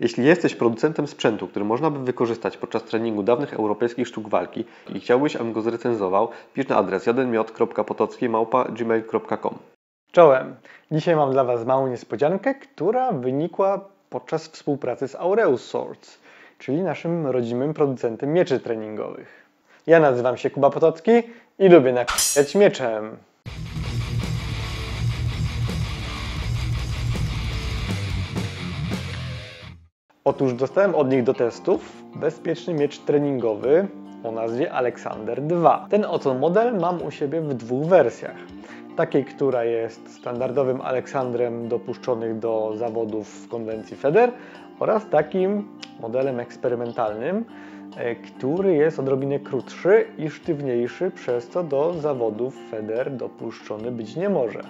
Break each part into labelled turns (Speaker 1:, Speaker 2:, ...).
Speaker 1: Jeśli jesteś producentem sprzętu, który można by wykorzystać podczas treningu dawnych europejskich sztuk walki i chciałbyś, abym go zrecenzował, pisz na adres jadenmiot.potocki@gmail.com.
Speaker 2: Czołem! Dzisiaj mam dla Was małą niespodziankę, która wynikła podczas współpracy z Aureus Swords, czyli naszym rodzimym producentem mieczy treningowych. Ja nazywam się Kuba Potocki i lubię nakładać mieczem. Otóż dostałem od nich do testów bezpieczny miecz treningowy o nazwie Alexander II. Ten oto model mam u siebie w dwóch wersjach. Takiej, która jest standardowym Aleksandrem dopuszczonych do zawodów w konwencji FEDER oraz takim modelem eksperymentalnym, który jest odrobinę krótszy i sztywniejszy, przez co do zawodów FEDER dopuszczony być nie może.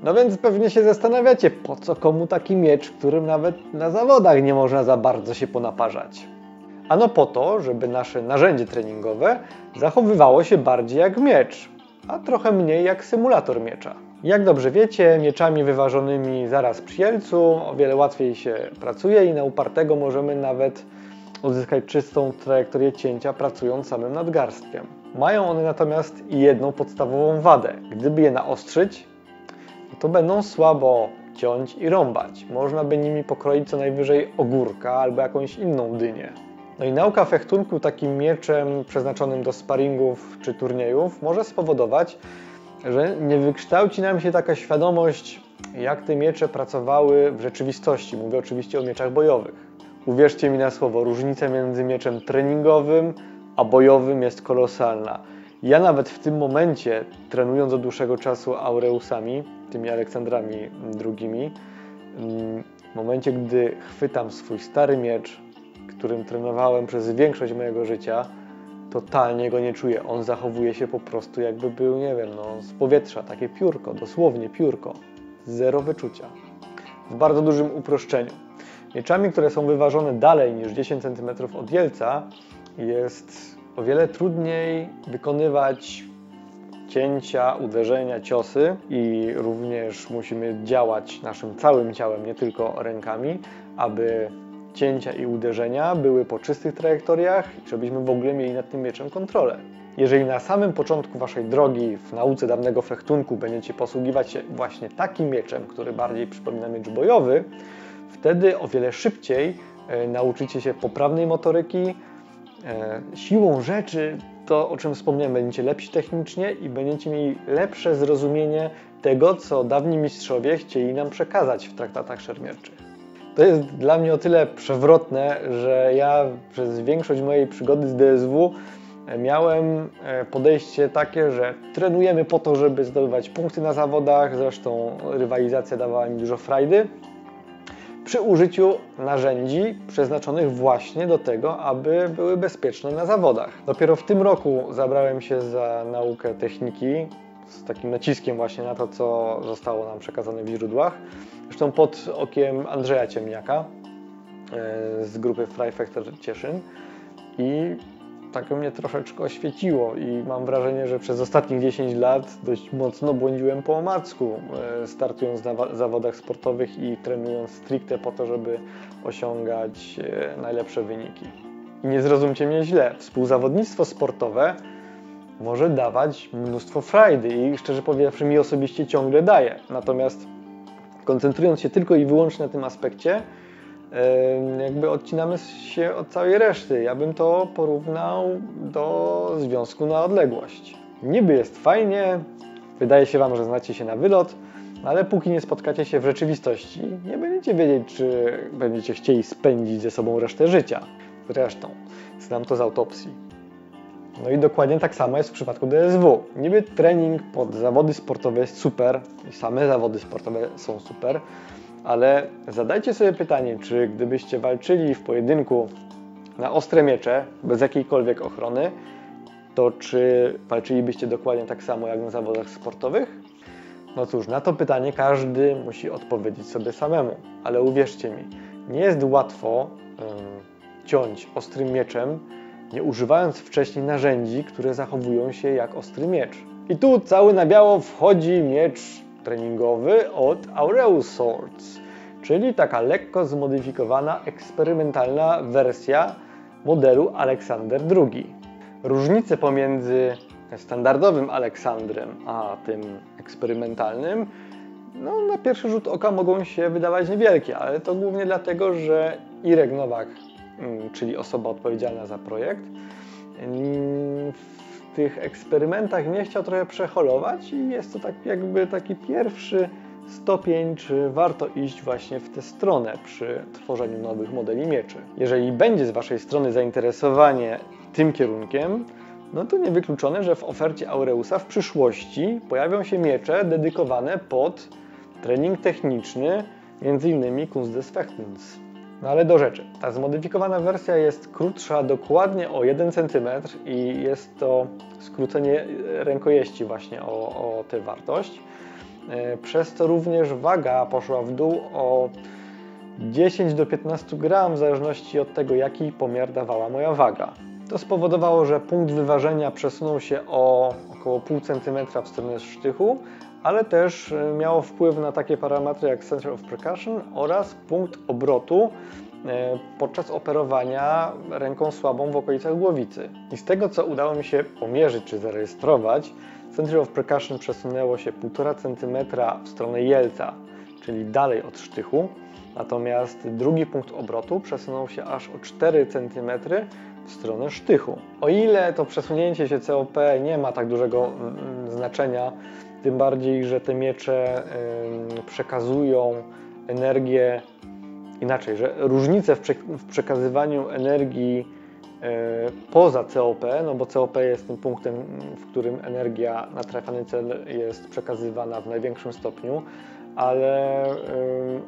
Speaker 2: No więc pewnie się zastanawiacie, po co komu taki miecz, w którym nawet na zawodach nie można za bardzo się ponaparzać. Ano po to, żeby nasze narzędzie treningowe zachowywało się bardziej jak miecz, a trochę mniej jak symulator miecza. Jak dobrze wiecie, mieczami wyważonymi zaraz przy jelcu o wiele łatwiej się pracuje i na upartego możemy nawet uzyskać czystą trajektorię cięcia, pracując samym nadgarstkiem. Mają one natomiast i jedną podstawową wadę. Gdyby je naostrzyć, to będą słabo ciąć i rąbać. Można by nimi pokroić co najwyżej ogórka albo jakąś inną dynię. No i nauka fechtunku takim mieczem przeznaczonym do sparingów czy turniejów może spowodować, że nie wykształci nam się taka świadomość, jak te miecze pracowały w rzeczywistości. Mówię oczywiście o mieczach bojowych. Uwierzcie mi na słowo, różnica między mieczem treningowym a bojowym jest kolosalna. Ja nawet w tym momencie, trenując od dłuższego czasu Aureusami, tymi Aleksandrami II, w momencie, gdy chwytam swój stary miecz, którym trenowałem przez większość mojego życia, totalnie go nie czuję. On zachowuje się po prostu jakby był, nie wiem, z powietrza, takie piórko, dosłownie piórko. Zero wyczucia. W bardzo dużym uproszczeniu. Mieczami, które są wyważone dalej niż 10 cm od jelca, jest o wiele trudniej wykonywać cięcia, uderzenia, ciosy i również musimy działać naszym całym ciałem, nie tylko rękami, aby cięcia i uderzenia były po czystych trajektoriach i żebyśmy w ogóle mieli nad tym mieczem kontrolę. Jeżeli na samym początku Waszej drogi w nauce dawnego fechtunku będziecie posługiwać się właśnie takim mieczem, który bardziej przypomina miecz bojowy, wtedy o wiele szybciej nauczycie się poprawnej motoryki. Siłą rzeczy, to o czym wspomniałem, będziecie lepsi technicznie i będziecie mieli lepsze zrozumienie tego, co dawni mistrzowie chcieli nam przekazać w traktatach szermierczych. To jest dla mnie o tyle przewrotne, że ja przez większość mojej przygody z DSW miałem podejście takie, że trenujemy po to, żeby zdobywać punkty na zawodach, zresztą rywalizacja dawała mi dużo frajdy, przy użyciu narzędzi przeznaczonych właśnie do tego, aby były bezpieczne na zawodach. Dopiero w tym roku zabrałem się za naukę techniki, z takim naciskiem właśnie na to, co zostało nam przekazane w źródłach. Zresztą pod okiem Andrzeja Ciemniaka z grupy Freifechter Cieszyn i tak mnie troszeczkę oświeciło i mam wrażenie, że przez ostatnich 10 lat dość mocno błądziłem po omacku, startując na zawodach sportowych i trenując stricte po to, żeby osiągać najlepsze wyniki. I nie zrozumcie mnie źle, współzawodnictwo sportowe może dawać mnóstwo frajdy i szczerze powiedziawszy mi osobiście ciągle daje. Natomiast koncentrując się tylko i wyłącznie na tym aspekcie, jakby odcinamy się od całej reszty. Ja bym to porównał do związku na odległość. Niby jest fajnie, wydaje się Wam, że znacie się na wylot, ale póki nie spotkacie się w rzeczywistości, nie będziecie wiedzieć, czy będziecie chcieli spędzić ze sobą resztę życia. Zresztą, znam to z autopsji. No i dokładnie tak samo jest w przypadku DSW. Niby trening pod zawody sportowe jest super, i same zawody sportowe są super, ale zadajcie sobie pytanie, czy gdybyście walczyli w pojedynku na ostre miecze, bez jakiejkolwiek ochrony, to czy walczylibyście dokładnie tak samo jak na zawodach sportowych? No cóż, na to pytanie każdy musi odpowiedzieć sobie samemu, ale uwierzcie mi, nie jest łatwo ciąć ostrym mieczem, nie używając wcześniej narzędzi, które zachowują się jak ostry miecz. I tu cały na biało wchodzi miecz treningowy od Aureus Swords, czyli taka lekko zmodyfikowana, eksperymentalna wersja modelu Aleksander II. Różnice pomiędzy standardowym Aleksandrem a tym eksperymentalnym na pierwszy rzut oka mogą się wydawać niewielkie, ale to głównie dlatego, że Irek Nowak, czyli osoba odpowiedzialna za projekt, w tych eksperymentach nie chciał trochę przeholować i jest to tak jakby taki pierwszy stopień, czy warto iść właśnie w tę stronę przy tworzeniu nowych modeli mieczy. Jeżeli będzie z Waszej strony zainteresowanie tym kierunkiem, to niewykluczone, że w ofercie Aureusa w przyszłości pojawią się miecze dedykowane pod trening techniczny, m.in. Kunst des Fechtens. Ale do rzeczy. Ta zmodyfikowana wersja jest krótsza dokładnie o 1 cm i jest to skrócenie rękojeści właśnie o tę wartość. Przez to również waga poszła w dół o 10 do 15 gram w zależności od tego, jaki pomiar dawała moja waga. To spowodowało, że punkt wyważenia przesunął się o około pół centymetra w stronę sztychu, ale też miało wpływ na takie parametry jak Center of Percussion oraz punkt obrotu podczas operowania ręką słabą w okolicach głowicy. I z tego, co udało mi się pomierzyć czy zarejestrować, Center of Percussion przesunęło się 1,5 cm w stronę jelca, czyli dalej od sztychu, natomiast drugi punkt obrotu przesunął się aż o 4 cm w stronę sztychu. O ile to przesunięcie się COP nie ma tak dużego znaczenia, tym bardziej, że te miecze przekazują energię inaczej, że różnice w przekazywaniu energii poza COP, bo COP jest tym punktem, w którym energia na trafiony cel jest przekazywana w największym stopniu, ale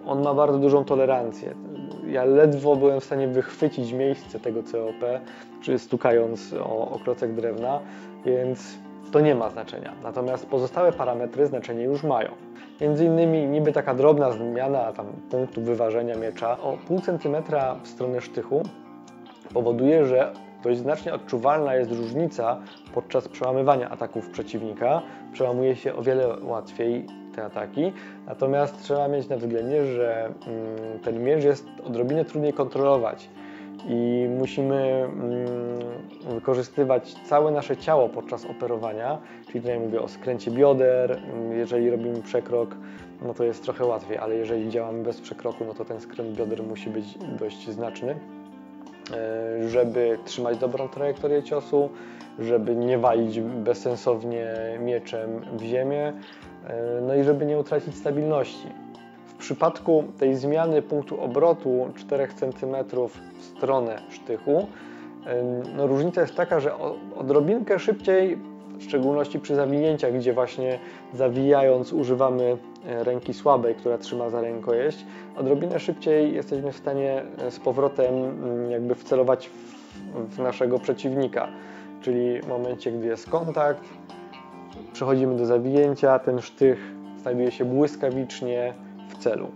Speaker 2: on ma bardzo dużą tolerancję. Ja ledwo byłem w stanie wychwycić miejsce tego COP, czy stukając o klocek drewna, więc to nie ma znaczenia. Natomiast pozostałe parametry znaczenie już mają. Między innymi niby taka drobna zmiana punktu wyważenia miecza o pół centymetra w stronę sztychu powoduje, że dość znacznie odczuwalna jest różnica podczas przełamywania ataków przeciwnika. Przełamuje się o wiele łatwiej te ataki, natomiast trzeba mieć na względzie, że ten miecz jest odrobinę trudniej kontrolować i musimy wykorzystywać całe nasze ciało podczas operowania, czyli tutaj mówię o skręcie bioder. Jeżeli robimy przekrok, to jest trochę łatwiej, ale jeżeli działamy bez przekroku, to ten skręt bioder musi być dość znaczny, żeby trzymać dobrą trajektorię ciosu, żeby nie walić bezsensownie mieczem w ziemię, i żeby nie utracić stabilności. W przypadku tej zmiany punktu obrotu 4 cm w stronę sztychu, różnica jest taka, że odrobinkę szybciej, w szczególności przy zawinięciach, gdzie właśnie zawijając używamy ręki słabej, która trzyma za rękojeść, odrobinę szybciej jesteśmy w stanie z powrotem jakby wcelować w naszego przeciwnika. Czyli w momencie, gdy jest kontakt, przechodzimy do zawinięcia, ten sztych znajduje się błyskawicznie w celu.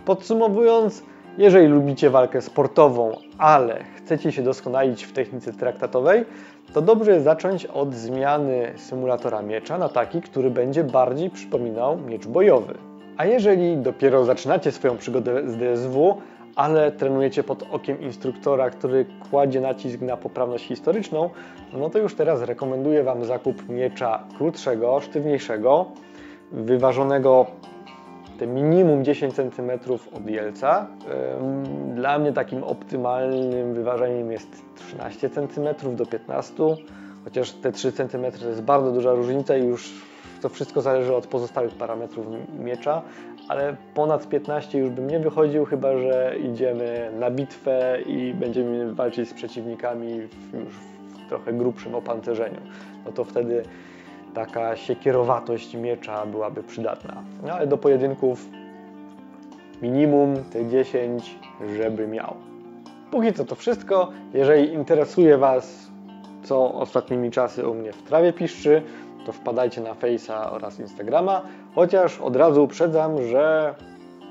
Speaker 2: Podsumowując, jeżeli lubicie walkę sportową, ale chcecie się doskonalić w technice traktatowej, to dobrze jest zacząć od zmiany symulatora miecza na taki, który będzie bardziej przypominał miecz bojowy. A jeżeli dopiero zaczynacie swoją przygodę z DSW, ale trenujecie pod okiem instruktora, który kładzie nacisk na poprawność historyczną, to już teraz rekomenduję Wam zakup miecza krótszego, sztywniejszego, wyważonego te minimum 10 cm od jelca. Dla mnie takim optymalnym wyważeniem jest 13 cm do 15 cm, chociaż te 3 cm to jest bardzo duża różnica i już to wszystko zależy od pozostałych parametrów miecza, ale ponad 15 już bym nie wychodził, chyba że idziemy na bitwę i będziemy walczyć z przeciwnikami już w trochę grubszym opancerzeniu. To wtedy taka siekierowatość miecza byłaby przydatna. Ale do pojedynków minimum te 10, żeby miał. Póki co to wszystko. Jeżeli interesuje Was, co ostatnimi czasy u mnie w trawie piszczy, to wpadajcie na Face'a oraz Instagrama, chociaż od razu uprzedzam, że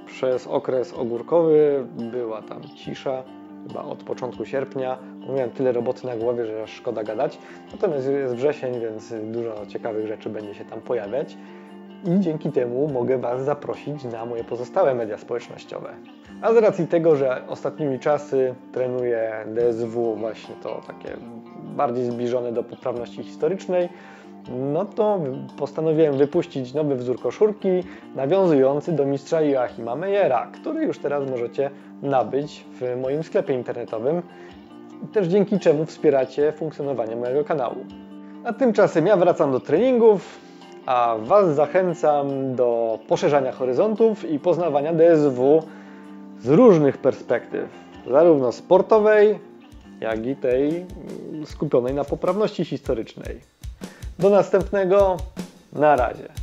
Speaker 2: przez okres ogórkowy była tam cisza, chyba od początku sierpnia. Miałem tyle roboty na głowie, że aż szkoda gadać. Natomiast jest wrzesień, więc dużo ciekawych rzeczy będzie się tam pojawiać. i dzięki temu mogę Was zaprosić na moje pozostałe media społecznościowe. A z racji tego, że ostatnimi czasy trenuję DSW, właśnie to takie bardziej zbliżone do poprawności historycznej, no to postanowiłem wypuścić nowy wzór koszulki nawiązujący do mistrza Joachima Meyera, który już teraz możecie nabyć w moim sklepie internetowym, też dzięki czemu wspieracie funkcjonowanie mojego kanału. A tymczasem ja wracam do treningów, a Was zachęcam do poszerzania horyzontów i poznawania DSW z różnych perspektyw, zarówno sportowej, jak i tej skupionej na poprawności historycznej. Do następnego, na razie.